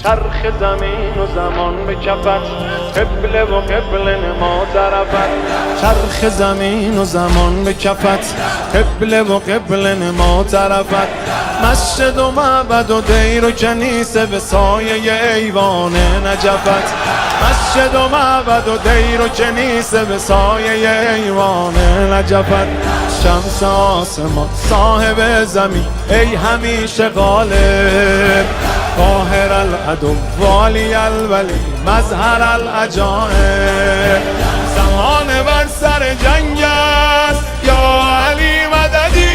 چرخ زمین و زمان به کفت، قبله و قبله نما طرفت. چرخ زمین و زمان به کفت، قبله و قبله نما طرفت. مسجد و معبد و دیر و کنیسه به سایه ایوان نجفت. مسجد و معبد و دیر و کنیسه به سایه ایوان نجفت. شمس آسمان صاحب زمین ای همیشه غالب، قاهر العدو والی الولی مظهر العجائب. زمان بر سر جنگ است یا علی مددی،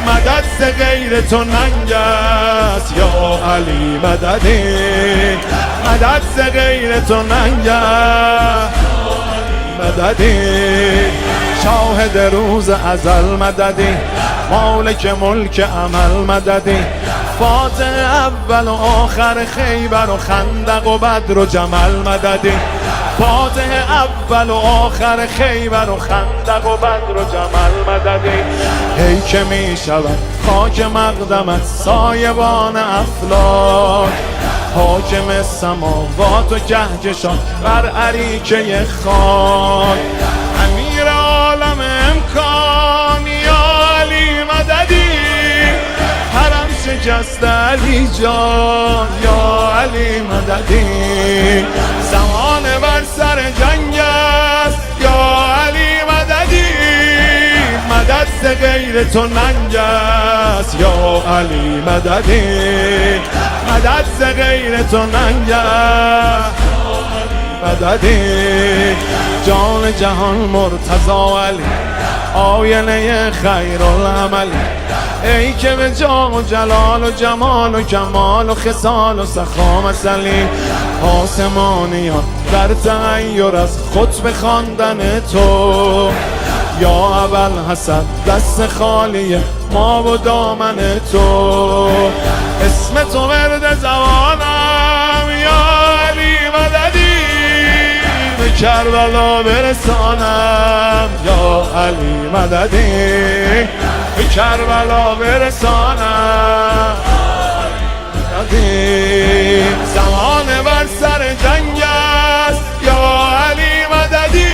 مدد ز غیر تو ننگ است یا علی مددی، مدد ز غیر تو ننگ است مددی. شاهد روز ازل مددی، مالک ملک عمل مددی. فاتح اول و آخر خیبر و خندق و بدر و جمل مددی. فاتح اول و آخر خیبر و خندق و بدر و جمل مددی. ای که می شود خاک مقدمت سایبان افلاک، حاکم سماوات و کهکشان بر اریکه خاک. امیر عالم امکان یا علی مددی، حرم شکست علی جان یا علی مددی. زمان بر سر جنگ است یا علی مددی، مدد ز غیر تو ننگ است یا علی مددی، مدد ز غیر تو ننگ است مددی. جان جهان مرتضی علی آینه خیر العمل، ای که به جاه و جلال و جمال و کمال و خصال و سخا مثلی. آسمانیان در تغییر از خطبه خواندن تو، یا اول حسن دست خالی ما و دامن تو. اسم تو ورد زبانم یا علی مددی، به کربلا برسانم یا علی مددی، به کربلا برسانم مددی. زمان بر سر جنگ است یا علی مددی،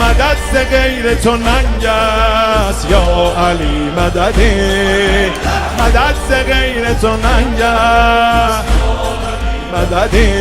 مدد ز غیر تو ننگ است یا علی مددی، مدد ز غیر تو ننگ است مددی.